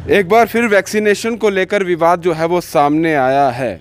एक बार फिर वैक्सीनेशन को लेकर विवाद जो है वो सामने आया है।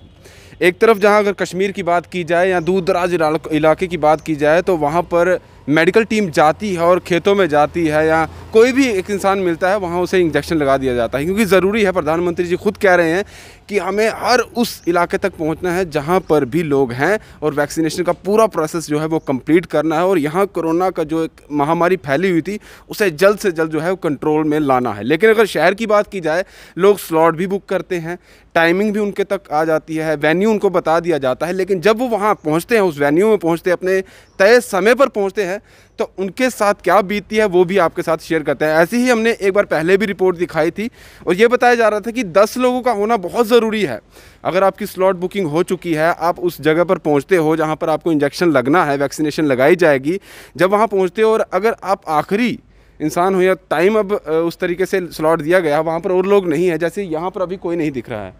एक तरफ जहां अगर कश्मीर की बात की जाए या दूर दराज इलाके की बात की जाए तो वहां पर मेडिकल टीम जाती है और खेतों में जाती है या कोई भी एक इंसान मिलता है वहाँ उसे इंजेक्शन लगा दिया जाता है, क्योंकि ज़रूरी है। प्रधानमंत्री जी खुद कह रहे हैं कि हमें हर उस इलाके तक पहुँचना है जहाँ पर भी लोग हैं और वैक्सीनेशन का पूरा प्रोसेस जो है वो कंप्लीट करना है और यहाँ कोरोना का जो एक महामारी फैली हुई थी उसे जल्द से जल्द जो है वो कंट्रोल में लाना है। लेकिन अगर शहर की बात की जाए, लोग स्लॉट भी बुक करते हैं, टाइमिंग भी उनके तक आ जाती है, वेन्यू उनको बता दिया जाता है, लेकिन जब वो वहाँ पहुँचते हैं, उस वेन्यू में पहुँचते हैं, अपने तय समय पर पहुँचते हैं, तो उनके साथ क्या बीतती है वो भी आपके साथ शेयर करते हैं। ऐसे ही हमने एक बार पहले भी रिपोर्ट दिखाई थी और ये बताया जा रहा था कि 10 लोगों का होना बहुत ज़रूरी है। अगर आपकी स्लॉट बुकिंग हो चुकी है, आप उस जगह पर पहुंचते हो जहां पर आपको इंजेक्शन लगना है, वैक्सीनेशन लगाई जाएगी, जब वहां पहुंचते हो और अगर आप आखिरी इंसान हो या टाइम अब उस तरीके से स्लॉट दिया गया, वहाँ पर और लोग नहीं है, जैसे यहाँ पर अभी कोई नहीं दिख रहा है,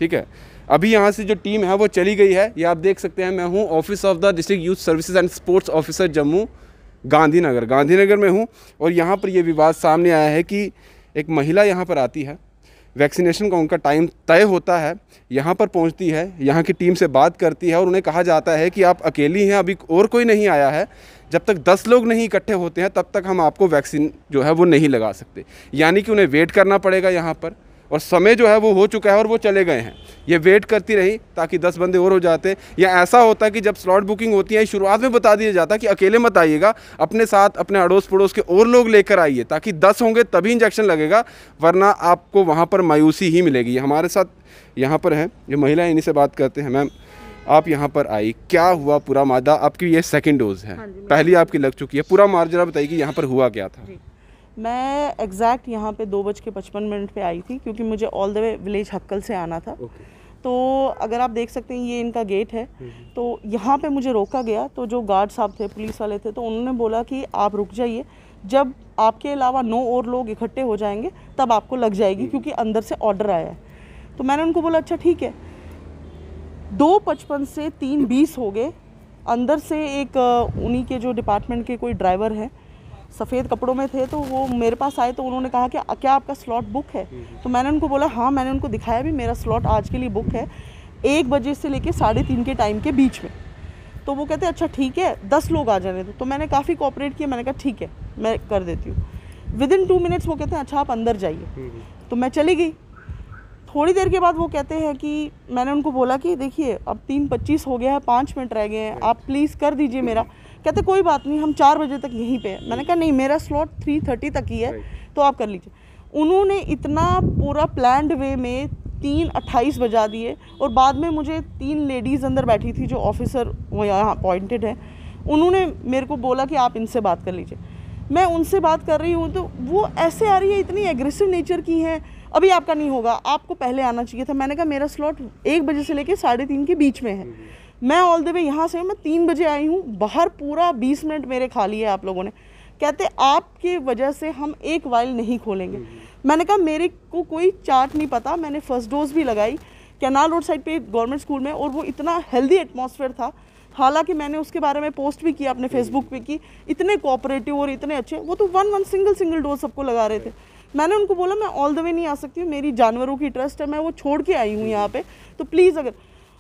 ठीक है। अभी यहाँ से जो टीम है वो चली गई है, ये आप देख सकते हैं। मैं हूँ office of the district youth services and sports officer Jammu, Gandhinagar में हूँ। और यहाँ पर ये विवाद सामने आया है कि एक महिला यहाँ पर आती है, वैक्सीनेशन का उनका टाइम तय होता है, यहाँ पर पहुँचती है, यहाँ की टीम से बात करती है और उन्हें कहा जाता है कि आप अकेली हैं, अभी और कोई नहीं आया है, जब तक 10 लोग नहीं इकट्ठे होते हैं तब तक हम आपको वैक्सीन जो है वो नहीं लगा सकते। यानी कि उन्हें वेट करना पड़ेगा यहाँ पर, और समय जो है वो हो चुका है और वो चले गए हैं। ये वेट करती रही ताकि 10 बंदे और हो जाते, या ऐसा होता कि जब स्लॉट बुकिंग होती है शुरुआत में बता दिया जाता कि अकेले मत आइएगा, अपने साथ अपने अड़ोस पड़ोस के और लोग लेकर आइए, ताकि 10 होंगे तभी इंजेक्शन लगेगा, वरना आपको वहाँ पर मायूसी ही मिलेगी। हमारे साथ यहाँ पर हैं ये महिला, इन्हीं से बात करते हैं। मैम, आप यहाँ पर आई, क्या हुआ पूरा मादा? आपकी ये सेकेंड डोज है, पहली आपकी लग चुकी है, पूरा मार्जरा बताइए कि यहाँ पर हुआ क्या था। मैं एग्जैक्ट यहाँ पे 2:55 पे आई थी, क्योंकि मुझे ऑल द वे विलेज हक्कल से आना था। तो अगर आप देख सकते हैं ये इनका गेट है, तो यहाँ पे मुझे रोका गया। तो जो गार्ड साहब थे, पुलिस वाले थे, तो उन्होंने बोला कि आप रुक जाइए, जब आपके अलावा 9 और लोग इकट्ठे हो जाएंगे तब आपको लग जाएगी, क्योंकि अंदर से ऑर्डर आया है। तो मैंने उनको बोला अच्छा ठीक है। 2:55 से 3:20 हो गए। अंदर से एक उन्हीं के जो डिपार्टमेंट के कोई ड्राइवर हैं, सफ़ेद कपड़ों में थे, तो वो मेरे पास आए। तो उन्होंने कहा कि क्या आपका स्लॉट बुक है? तो मैंने उनको बोला हाँ। मैंने उनको दिखाया भी, मेरा स्लॉट आज के लिए बुक है 1 बजे से लेके 3:30 के टाइम के बीच में। तो वो कहते अच्छा ठीक है, 10 लोग आ जाने दो। तो मैंने काफ़ी कोऑपरेट किया, मैंने कहा ठीक है मैं कर देती हूँ। विदिन 2 मिनट्स वो कहते हैं अच्छा आप अंदर जाइए। तो मैं चली गई। थोड़ी देर के बाद वो कहते हैं कि मैंने उनको बोला कि देखिए अब 3:25 हो गया है, 5 मिनट रह गए हैं, आप प्लीज़ कर दीजिए मेरा। कहते कोई बात नहीं, हम 4 बजे तक यहीं पे हैं। मैंने कहा नहीं, मेरा स्लॉट 3:30 तक ही है, तो आप कर लीजिए। उन्होंने इतना पूरा प्लान्ड वे में 3:28 बजा दिए, और बाद में मुझे 3 लेडीज़ अंदर बैठी थी जो ऑफिसर वो यहाँ अपॉइंटेड हैं, उन्होंने मेरे को बोला कि आप इनसे बात कर लीजिए। मैं उनसे बात कर रही हूँ तो वो ऐसे आ रही है, इतनी एग्रेसिव नेचर की हैं, अभी आपका नहीं होगा, आपको पहले आना चाहिए था। मैंने कहा मेरा स्लॉट 1 बजे से लेके 3:30 के बीच में है, मैं ऑल द वे यहाँ से मैं 3 बजे आई हूँ, बाहर पूरा 20 मिनट मेरे खाली है आप लोगों ने। कहते आपके वजह से हम एक वाइल नहीं खोलेंगे। मैंने कहा मेरे को कोई चार्ट नहीं पता, मैंने फर्स्ट डोज भी लगाई कैनाल रोड साइड पे गवर्नमेंट स्कूल में, और वो इतना हेल्दी एटमॉस्फेयर था। हालांकि मैंने उसके बारे में पोस्ट भी किया अपने फेसबुक पे कि इतने कोऑपरेटिव और इतने अच्छे, वो तो वन सिंगल डोज सबको लगा रहे थे। मैंने उनको बोला मैं ऑल द वे नहीं आ सकती हूँ, मेरी जानवरों की ट्रस्ट है, मैं वो छोड़ के आई हूँ यहाँ पे, तो प्लीज़। अगर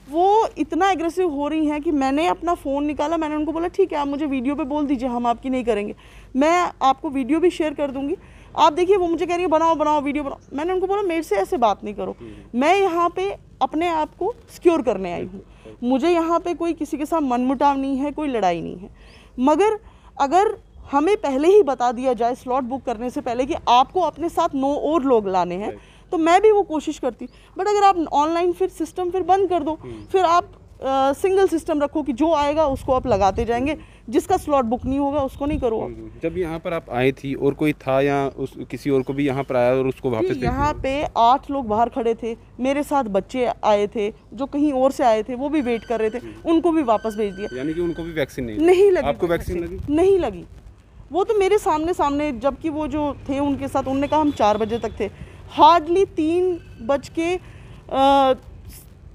वो इतना एग्रेसिव हो रही हैं कि मैंने अपना फ़ोन निकाला, मैंने उनको बोला ठीक है आप मुझे वीडियो पे बोल दीजिए, हम आपकी नहीं करेंगे, मैं आपको वीडियो भी शेयर कर दूंगी, आप देखिए। वो मुझे कह रही है बनाओ वीडियो बनाओ। मैंने उनको बोला मेरे से ऐसे बात नहीं करो, मैं यहाँ पे अपने आप को सिक्योर करने आई हूँ, मुझे यहाँ पे कोई किसी के साथ मनमुटाव नहीं है, कोई लड़ाई नहीं है। मगर अगर हमें पहले ही बता दिया जाए स्लॉट बुक करने से पहले कि आपको अपने साथ 9 और लोग लाने हैं, तो मैं भी वो कोशिश करती। बट अगर आप ऑनलाइन फिर सिस्टम फिर बंद कर दो, फिर आप सिंगल सिस्टम रखो कि जो आएगा उसको आप लगाते जाएंगे, जिसका स्लॉट बुक नहीं होगा उसको नहीं करो आप। जब यहाँ पर आप आई थी और कोई था या किसी और को भी यहाँ पर आया और उसको वापस? यहाँ पे 8 लोग बाहर खड़े थे, मेरे साथ बच्चे आए थे जो कहीं और से आए थे, वो भी वेट कर रहे थे, उनको भी वापस भेज दिया। यानी कि उनको भी वैक्सीन नहीं लगी? आपको वैक्सीन लगी? नहीं लगी। वो तो मेरे सामने, जबकि वो जो थे उनके साथ, उन्होंने कहा हम 4 बजे तक थे। हार्डली 3 बज के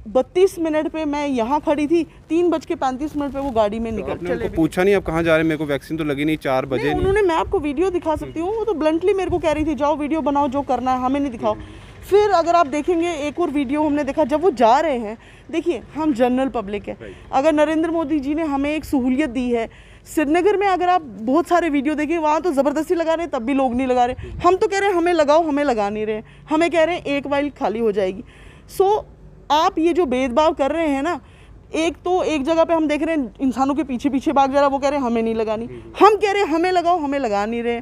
32 मिनट पे मैं यहाँ खड़ी थी, 3:35 पे वो गाड़ी में निकल आपने उनको पूछा नहीं आप कहाँ जा रहे हैं? मेरे को वैक्सीन तो लगी नहीं, 4 बजे नहीं। उन्होंने, मैं आपको वीडियो दिखा सकती हूँ, वो तो ब्लंटली मेरे को कह रही थी जाओ वीडियो बनाओ, जो करना है, हमें नहीं दिखाओ। फिर अगर आप देखेंगे एक और वीडियो हमने देखा जब वो जा रहे हैं। देखिए हम जनरल पब्लिक है, अगर नरेंद्र मोदी जी ने हमें एक सहूलियत दी है, श्रीनगर में अगर आप बहुत सारे वीडियो देखें वहाँ तो ज़बरदस्ती लगा रहे हैं, तब भी लोग नहीं लगा रहे। हम तो कह रहे हैं हमें लगाओ, हमें लगा नहीं रहे, हमें कह रहे हैं एक वाइल खाली हो जाएगी। सो आप ये जो भेदभाव कर रहे हैं ना, एक तो एक जगह पे हम देख रहे हैं इंसानों के पीछे पीछे भाग जा रहा है, वो कह रहे हैं हमें नहीं लगानी, हम कह रहे हैं हमें लगाओ, हमें लगा नहीं रहे।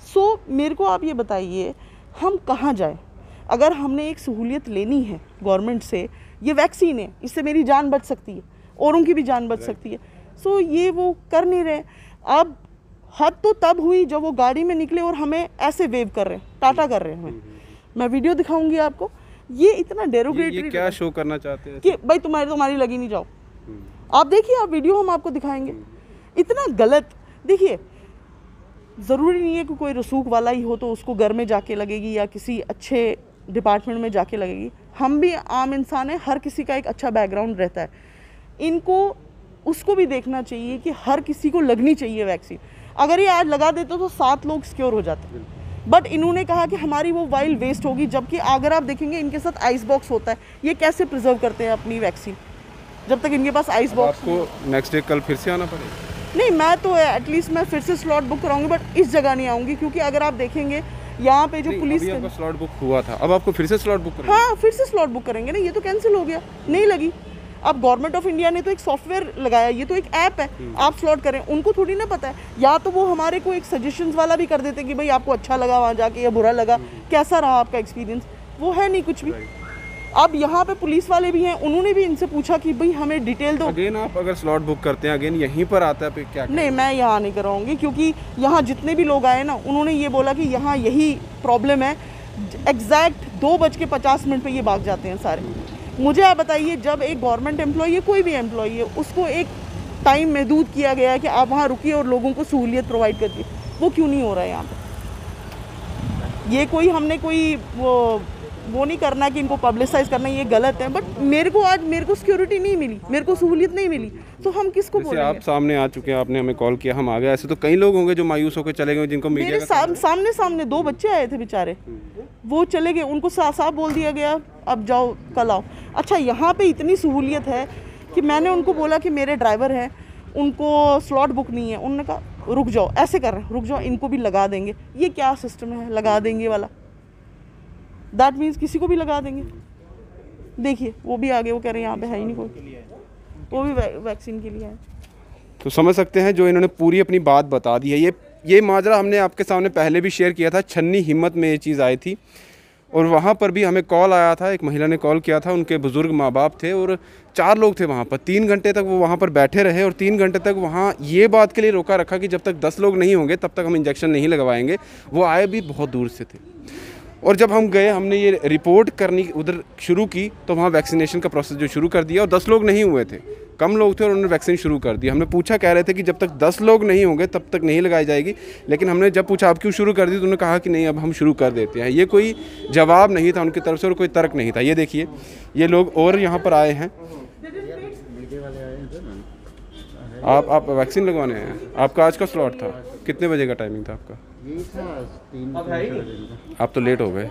सो मेरे को आप ये बताइए हम कहाँ जाए? अगर हमने एक सहूलियत लेनी है गवर्नमेंट से, ये वैक्सीन है, इससे मेरी जान बच सकती है, औरों की भी जान बच सकती है। सो ये वो कर नहीं रहे। अब हद तो तब हुई जब वो गाड़ी में निकले और हमें ऐसे वेव कर रहे हैं, टाटा कर रहे हैं हमें। मैं वीडियो दिखाऊंगी आपको। ये इतना डेरोगेटरी, ये क्या शो करना चाहते हैं कि भाई तुम्हारी लगी नहीं, जाओ आप देखिए, आप वीडियो हम आपको दिखाएंगे। इतना गलत। देखिए ज़रूरी नहीं है कि कोई रसूख वाला ही हो तो उसको घर में जाके लगेगी या किसी अच्छे डिपार्टमेंट में जाके लगेगी। हम भी आम इंसान हैं, हर किसी का एक अच्छा बैकग्राउंड रहता है। इनको उसको भी देखना चाहिए कि हर किसी को लगनी चाहिए वैक्सीन। अगर ये आज लगा देते तो 7 लोग सिक्योर हो जाते, बट इन्होंने कहा कि हमारी वो वाइल वेस्ट होगी। जबकि अगर आप देखेंगे इनके साथ आइस बॉक्स होता है, ये कैसे प्रिजर्व करते हैं अपनी वैक्सीन जब तक इनके पास आइस बॉक्स। आपको नेक्स्ट डे कल फिर से आना पड़ेगा? नहीं, मैं तो एटलीस्ट मैं फिर से स्लॉट बुक कराऊंगी, बट इस जगह नहीं आऊंगी, क्योंकि अगर आप देखेंगे यहाँ पे जो पुलिस, अभी आपका स्लॉट बुक हुआ था, अब आपको फिर से स्लॉट बुक करना? हाँ फिर से स्लॉट बुक करेंगे ना, ये तो कैंसिल हो गया, नहीं लगी। अब गवर्नमेंट ऑफ इंडिया ने तो एक सॉफ्टवेयर लगाया, ये तो एक ऐप है, आप स्लॉट करें, उनको थोड़ी ना पता है। या तो वो हमारे को एक सजेशंस वाला भी कर देते कि भाई आपको अच्छा लगा वहाँ जाके या बुरा लगा, कैसा रहा आपका एक्सपीरियंस, वो है नहीं कुछ भी। अब यहाँ पे पुलिस वाले भी हैं, उन्होंने भी इनसे पूछा कि भाई हमें डिटेल दो। अगेन आप अगर स्लॉट बुक करते हैं अगेन यहीं पर आता है, क्या नहीं, मैं यहाँ नहीं कराऊंगी, क्योंकि यहाँ जितने भी लोग आए ना, उन्होंने ये बोला कि यहाँ यही प्रॉब्लम है। एग्जैक्ट 2:50 पे ये भाग जाते हैं सारे। मुझे आप बताइए, जब एक गवर्नमेंट एम्प्लॉई है, कोई भी एम्प्लॉई है, उसको एक टाइम महदूद किया गया है कि आप वहाँ रुकिए और लोगों को सहूलियत प्रोवाइड करिए, वो क्यों नहीं हो रहा है यहाँ पे? ये कोई हमने कोई वो नहीं करना कि इनको पब्लिसाइज करना, ये गलत है। बट मेरे को सिक्योरिटी नहीं मिली, मेरे को सहूलियत नहीं मिली, तो हम किसको बोलेंगे? आप सामने आ चुके हैं, आपने हमें कॉल किया, हम आ गए। ऐसे तो कई लोग होंगे जो मायूस होकर चले गए, जिनको मीडिया मेरे सामने 2 बच्चे आए थे बेचारे, वो चले गए, उनको साफ बोल दिया गया अब जाओ कल आओ। अच्छा, यहाँ पे इतनी सहूलियत है कि मैंने उनको बोला कि मेरे ड्राइवर हैं, उनको स्लॉट बुक नहीं है, उन्होंने कहा रुक जाओ, ऐसे कर रहे हैं, रुक जाओ, इनको भी लगा देंगे। ये क्या सिस्टम है लगा देंगे वाला? दैट मीन्स किसी को भी लगा देंगे। देखिए वो भी आगे, वो कह रहे हैं यहाँ पे है ही नहीं कोई, वो भी वैक्सीन के लिए है। तो समझ सकते हैं जो इन्होंने पूरी अपनी बात बता दी है। ये माजरा हमने आपके सामने पहले भी शेयर किया था, छन्नी हिम्मत में ये चीज़ आई थी, और वहाँ पर भी हमें कॉल आया था, एक महिला ने कॉल किया था, उनके बुज़ुर्ग माँ बाप थे और 4 लोग थे वहाँ पर। 3 घंटे तक वो वहाँ पर बैठे रहे और 3 घंटे तक वहाँ ये बात के लिए रोका रखा कि जब तक 10 लोग नहीं होंगे तब तक हम इंजेक्शन नहीं लगवाएंगे। वो आए भी बहुत दूर से थे, और जब हम गए, हमने ये रिपोर्ट करनी उधर शुरू की, तो वहाँ वैक्सीनेशन का प्रोसेस जो शुरू कर दिया, और 10 लोग नहीं हुए थे, कम लोग थे, और उन्होंने वैक्सीन शुरू कर दी। हमने पूछा, कह रहे थे कि जब तक 10 लोग नहीं होंगे तब तक नहीं लगाई जाएगी, लेकिन हमने जब पूछा आप क्यों शुरू कर दी, तो उन्होंने कहा कि नहीं अब हम शुरू कर देते हैं। ये कोई जवाब नहीं था उनकी तरफ से और कोई तर्क नहीं था। ये देखिए ये लोग और यहाँ पर आए हैं। आप वैक्सीन लगवाने आए हैं? आपका आज का स्लॉट था, कितने बजे का टाइमिंग था आपका? आप तो लेट हो गए,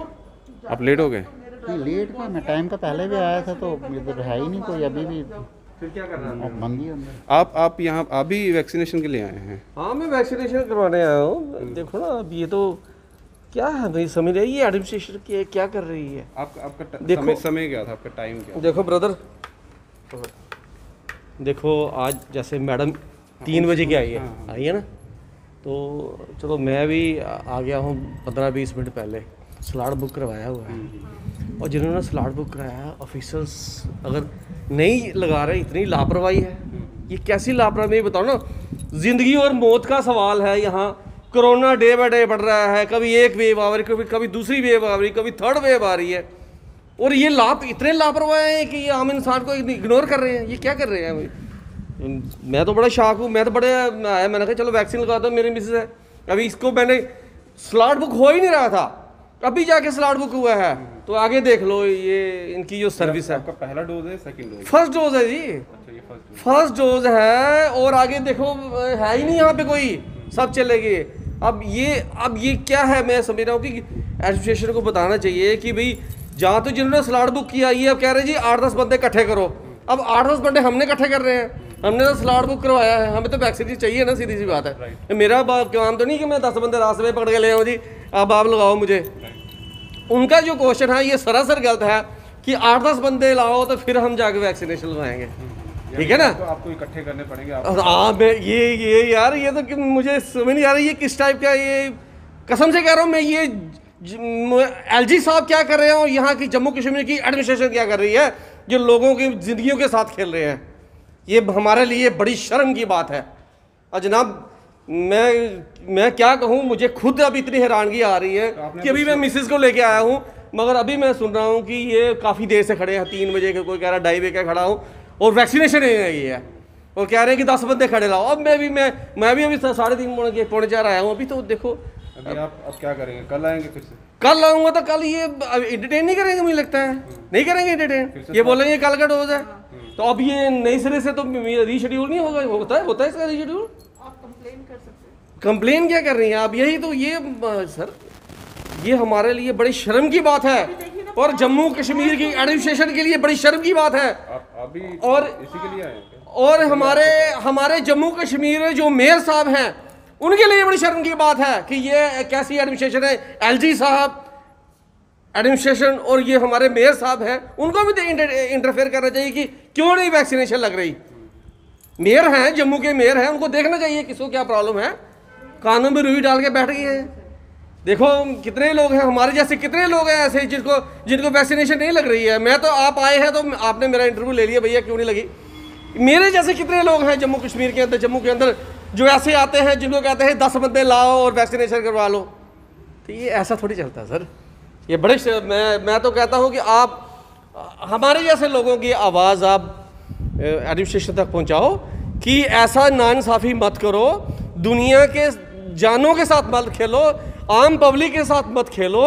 आप लेट हो गए। नहीं लेट का, मैं टाइम का पहले भी आया था, तो इधर है ही नहीं कोई, अभी भी फिर क्या करना है? बंद ही अंदर। आप यहाँ आप भी वैक्सीनेशन के लिए आए हैं? हाँ, मैं वैक्सीनेशन करवाने आया हूँ। देखो ना, अब ये तो क्या है भाई, समझ रहे, ये एडमिनिस्ट्रेशन क्या कर रही है? आपका देखो समय क्या था, आपका टाइम क्या? देखो ब्रदर, देखो आज जैसे मैडम 3 बजे की आई है ना, तो चलो मैं भी आ गया हूँ 15-20 मिनट पहले, स्लॉट बुक करवाया हुआ है। और जिन्होंने स्लॉट बुक कराया है, ऑफिसर्स अगर नहीं लगा रहे, इतनी लापरवाही है। ये कैसी लापरवाही, मैं बताओ ना, ज़िंदगी और मौत का सवाल है यहाँ। कोरोना डे बाय डे बढ़ रहा है, कभी एक वेव आ रही, कभी दूसरी वेव आ रही, कभी थर्ड वेव आ रही है, और ये इतने लापरवाह हैं कि ये आम इंसान को इग्नोर कर रहे हैं। ये क्या कर रहे हैं? मैं तो बड़ा शॉक हूँ। मैं तो बड़े आया, मैंने कहा चलो वैक्सीन लगा दो, मेरी मिसेज है, अभी इसको मैंने स्लॉट बुक हो ही नहीं रहा था, अभी जाके स्लॉट बुक हुआ है, तो आगे देख लो ये इनकी जो सर्विस है। आपका पहला डोज है, सेकंड डोज? फर्स्ट डोज है जी। अच्छा, ये फर्स्ट डोज है, और आगे देखो है ही नहीं यहाँ पे कोई, सब चले गए। अब ये क्या है, मैं समझ रहा हूँ कि एडमिनिस्ट्रेशन को बताना चाहिए कि भाई जहाँ तो जिन्होंने स्लॉट बुक किया, ये अब कह रहे हैं जी 8-10 बंदे इकट्ठे करो। अब 8-10 बंदे हमने इकट्ठे कर रहे हैं, हमने तो स्लॉट बुक करवाया है, हमें तो वैक्सीन चाहिए ना, सीधी सी बात है। मेरा काम तो नहीं कि मैं 10 बंदे रास्ते में पकड़ के ले आऊँ जी अब आप लगाओ मुझे। उनका जो क्वेश्चन है ये सरासर गलत है कि 8-10 बंदे लाओ तो फिर हम जाके वैक्सीनेशन लगवाएंगे, ठीक है ना? तो आपको इकट्ठे करने पड़ेंगे। हाँ, मैं ये यार ये तो मुझे समझ नहीं आ रही, ये किस टाइप का, ये कसम से कह रहा हूँ मैं, ये एलजी साहब क्या कर रहे हैं और यहाँ की जम्मू कश्मीर की एडमिनिस्ट्रेशन क्या कर रही है, जो लोगों की ज़िंदगियों के साथ खेल रहे हैं। ये हमारे लिए बड़ी शर्म की बात है। और जनाब मैं क्या कहूँ, मुझे खुद अब इतनी हैरानगी आ रही है कि अभी मैं मिसेस को लेके आया हूँ, मगर अभी मैं सुन रहा हूँ कि ये काफ़ी देर से खड़े हैं, 3 बजे के, कोई कह रहा 2:30 बजे का खड़ा हूँ और वैक्सीनेशन नहीं आई है, और कह रहे हैं कि 10 बंदे खड़े लाओ। अब मैं भी अभी 3:30 पौने 4 आया हूँ अभी। तो देखो अभी आप अब क्या करेंगे? कल आएंगे फिर से? कल आऊँगा तो कल ये एंटरटेन नहीं करेंगे, मुझे लगता है नहीं करेंगे एंटरटेन। ये बोलेंगे कल का डोज है, तो अब ये नई सिरे से तो रीशेड्यूल नहीं होगा। होता है इसका रीशेड्यूल? आप कंप्लेन कर सकते हैं। कंप्लेन क्या कर रही हैं आप? यही तो ये सर, ये हमारे लिए बड़ी शर्म की बात है, और जम्मू कश्मीर की एडमिनिस्ट्रेशन के लिए बड़ी शर्म की बात है। आप भी और इसी के लिए आए हैं? और हमारे जम्मू कश्मीर जो मेयर साहब हैं, उनके लिए बड़ी शर्म की बात है कि ये कैसी एडमिनिस्ट्रेशन है। एलजी साहब एडमिनिस्ट्रेशन और ये हमारे मेयर साहब हैं, उनको भी इंटरफेयर करना चाहिए कि क्यों नहीं वैक्सीनेशन लग रही। मेयर हैं, जम्मू के मेयर हैं, उनको देखना चाहिए किसको क्या प्रॉब्लम है। कानून में रुई डाल के बैठ गए हैं। देखो कितने लोग हैं, हमारे जैसे कितने लोग हैं ऐसे जिनको वैक्सीनेशन नहीं लग रही है। मैं तो, आप आए हैं तो आपने मेरा इंटरव्यू ले लिया, भैया क्यों नहीं लगी। मेरे जैसे कितने लोग हैं जम्मू कश्मीर के अंदर, जम्मू के अंदर, जो ऐसे आते हैं जिनको कहते हैं 10 बंदे लाओ और वैक्सीनेशन करवा लो। तो ये ऐसा थोड़ी चलता है सर। ये बड़े मैं तो कहता हूँ कि आप हमारे जैसे लोगों की आवाज़ आप एडमिनिस्ट्रेशन तक पहुँचाओ कि ऐसा नाइंसाफ़ी मत करो, दुनिया के जानों के साथ मत खेलो, आम पब्लिक के साथ मत खेलो।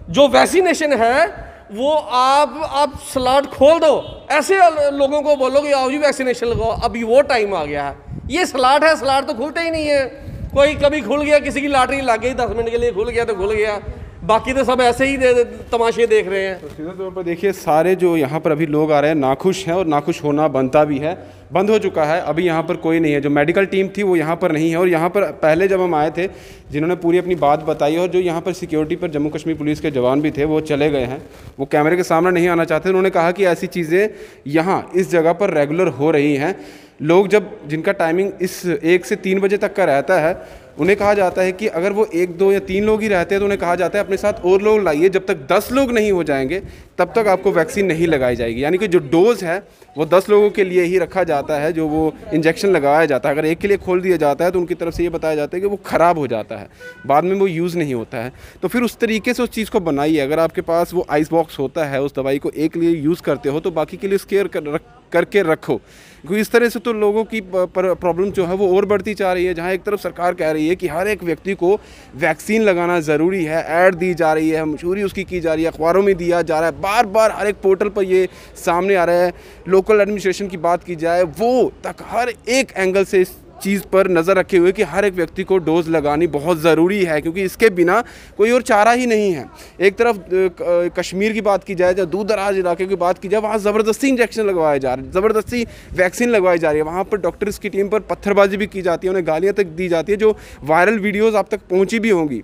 जो वैक्सीनेशन है वो आप स्लॉट खोल दो, ऐसे लोगों को बोलो कि आओ जी वैक्सीनेशन लगाओ। अभी वो टाइम आ गया है। ये स्लॉट है, स्लॉट तो खुलते ही नहीं है। कोई कभी खुल गया, किसी की लॉटरी लग गई 10 मिनट के लिए, खुल गया तो खुल गया, बाकी तो सब ऐसे ही तमाशे देख रहे हैं। तो सीधे तौर पर देखिए, सारे जो यहाँ पर अभी लोग आ रहे हैं नाखुश हैं, और नाखुश होना बनता भी है। बंद हो चुका है, अभी यहाँ पर कोई नहीं है। जो मेडिकल टीम थी वो यहाँ पर नहीं है, और यहाँ पर पहले जब हम आए थे, जिन्होंने पूरी अपनी बात बताई, और जो यहाँ पर सिक्योरिटी पर जम्मू कश्मीर पुलिस के जवान भी थे, वो चले गए हैं, वो कैमरे के सामने नहीं आना चाहते। उन्होंने कहा कि ऐसी चीज़ें यहाँ इस जगह पर रेगुलर हो रही हैं। लोग जिनका टाइमिंग इस 1 से 3 बजे तक का रहता है, उन्हें कहा जाता है कि अगर वो 1, 2 या 3 लोग ही रहते हैं तो उन्हें कहा जाता है अपने साथ और लोग लाइए, जब तक 10 लोग नहीं हो जाएंगे तब तक आपको वैक्सीन नहीं लगाई जाएगी। यानी कि जो डोज़ है वो 10 लोगों के लिए ही रखा जाता है, जो वो इंजेक्शन लगाया जाता है। अगर एक के लिए खोल दिया जाता है तो उनकी तरफ से ये बताया जाता है कि वो ख़राब हो जाता है, बाद में वो यूज़ नहीं होता है। तो फिर उस तरीके से उस चीज़ को बनाइए। अगर आपके पास वो आइस बॉक्स होता है, उस दवाई को एक लिए यूज़ करते हो, तो बाकी के लिए स्केयर करके रखो, क्योंकि इस तरह से तो लोगों की प्रॉब्लम जो है वो और बढ़ती जा रही है। जहाँ एक तरफ सरकार कह रही है कि हर एक व्यक्ति को वैक्सीन लगाना ज़रूरी है, ऐड दी जा रही है, मशहूरी उसकी की जा रही है, अखबारों में दिया जा रहा है, बार बार हर एक पोर्टल पर ये सामने आ रहा है। लोकल एडमिनिस्ट्रेशन की बात की जाए, वो तक हर एक एंगल से इस चीज़ पर नज़र रखे हुए कि हर एक व्यक्ति को डोज़ लगानी बहुत ज़रूरी है, क्योंकि इसके बिना कोई और चारा ही नहीं है। एक तरफ कश्मीर की बात की जाए, जब दूर दराज इलाके की बात की जाए, वहाँ ज़बरदस्ती इंजेक्शन लगवाए जा रहे हैं, ज़बरदस्ती वैक्सीन लगवाई जा रही है। वहाँ पर डॉक्टर्स की टीम पर पत्थरबाजी भी की जाती है, उन्हें गालियाँ तक दी जाती है, जो वायरल वीडियोज़ आप तक पहुँची भी होंगी।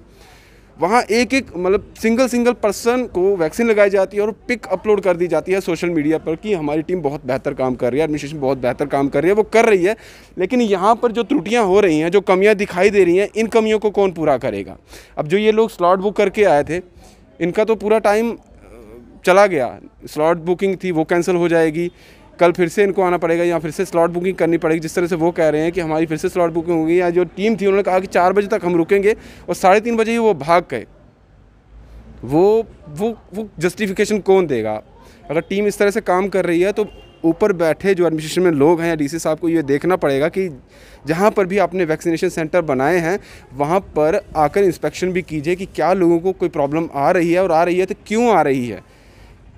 वहाँ एक मतलब सिंगल पर्सन को वैक्सीन लगाई जाती है और पिक अपलोड कर दी जाती है सोशल मीडिया पर कि हमारी टीम बहुत बेहतर काम कर रही है, एडमिनिस्ट्रेशन बहुत बेहतर काम कर रही है। वो कर रही है, लेकिन यहाँ पर जो त्रुटियाँ हो रही हैं, जो कमियाँ दिखाई दे रही हैं, इन कमियों को कौन पूरा करेगा? अब जो ये लोग स्लॉट बुक करके आए थे, इनका तो पूरा टाइम चला गया। स्लॉट बुकिंग थी वो कैंसिल हो जाएगी, कल फिर से इनको आना पड़ेगा या फिर से स्लॉट बुकिंग करनी पड़ेगी। जिस तरह से वो कह रहे हैं कि हमारी फिर से स्लॉट बुकिंग होगी, या जो टीम थी उन्होंने कहा कि 4 बजे तक हम रुकेंगे और 3:30 बजे ही वो भाग गए। वो जस्टिफिकेशन कौन देगा? अगर टीम इस तरह से काम कर रही है तो ऊपर बैठे जो एडमिनिस्ट्रेशन में लोग हैं या डीसी साहब को ये देखना पड़ेगा कि जहाँ पर भी आपने वैक्सीनेशन सेंटर बनाए हैं वहाँ पर आकर इंस्पेक्शन भी कीजिए कि क्या लोगों को कोई प्रॉब्लम आ रही है, और आ रही है तो क्यों आ रही है,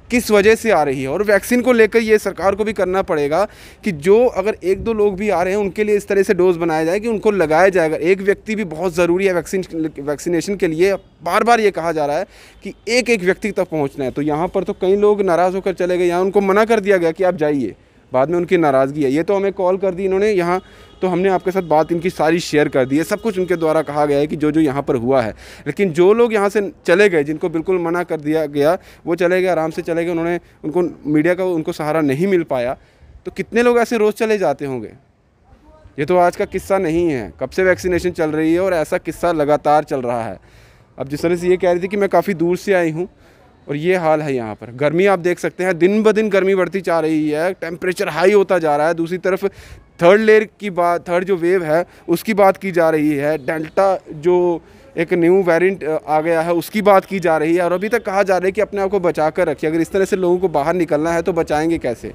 किस वजह से आ रही है। और वैक्सीन को लेकर ये सरकार को भी करना पड़ेगा कि जो अगर 1-2 लोग भी आ रहे हैं उनके लिए इस तरह से डोज बनाया जाए कि उनको लगाया जाएगा। एक व्यक्ति भी बहुत ज़रूरी है वैक्सीनेशन के लिए। बार बार ये कहा जा रहा है कि एक एक व्यक्ति तक पहुंचना है। तो यहाँ पर तो कई लोग नाराज़ होकर चले गए, यहाँ उनको मना कर दिया गया कि आप जाइए, बाद में उनकी नाराज़गी है। ये तो हमें कॉल कर दी इन्होंने यहाँ, तो हमने आपके साथ बात इनकी सारी शेयर कर दी है। सब कुछ उनके द्वारा कहा गया है कि जो जो यहाँ पर हुआ है। लेकिन जो लोग यहाँ से चले गए, जिनको बिल्कुल मना कर दिया गया, वो चले गए, आराम से चले गए। उनको मीडिया का उनको सहारा नहीं मिल पाया। तो कितने लोग ऐसे रोज़ चले जाते होंगे। ये तो आज का किस्सा नहीं है, कब से वैक्सीनेशन चल रही है और ऐसा किस्सा लगातार चल रहा है। अब जिस तरह से ये कह रही थी कि मैं काफ़ी दूर से आई हूँ और ये हाल है यहाँ पर। गर्मी आप देख सकते हैं, दिन ब दिन गर्मी बढ़ती जा रही है, टेम्परेचर हाई होता जा रहा है। दूसरी तरफ थर्ड जो वेव है उसकी बात की जा रही है। डेल्टा जो एक न्यू वेरिएंट आ गया है उसकी बात की जा रही है। और अभी तक कहा जा रहा है कि अपने आप को बचा कर रखिए। अगर इस तरह से लोगों को बाहर निकलना है तो बचाएंगे कैसे?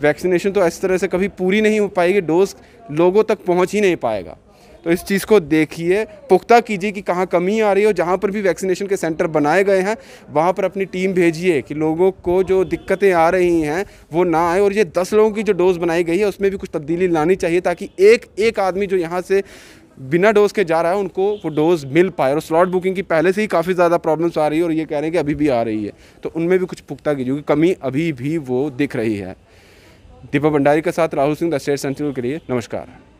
वैक्सीनेशन तो इस तरह से कभी पूरी नहीं हो पाएगी, डोज लोगों तक पहुँच ही नहीं पाएगा। तो इस चीज़ को देखिए, पुख्ता कीजिए कि कहाँ कमी आ रही है, और जहाँ पर भी वैक्सीनेशन के सेंटर बनाए गए हैं वहाँ पर अपनी टीम भेजिए कि लोगों को जो दिक्कतें आ रही हैं वो ना आए। और ये 10 लोगों की जो डोज़ बनाई गई है उसमें भी कुछ तब्दीली लानी चाहिए, ताकि एक आदमी जो यहाँ से बिना डोज़ के जा रहा है उनको वो डोज़ मिल पाए। और स्लॉट बुकिंग की पहले से ही काफ़ी ज़्यादा प्रॉब्लम्स आ रही है और ये कह रहे हैं कि अभी भी आ रही है, तो उनमें भी कुछ पुख्ता कीजिए क्योंकि कमी अभी भी वो दिख रही है। दीपक भंडारी के साथ Rahul Singh, the state central के लिए नमस्कार।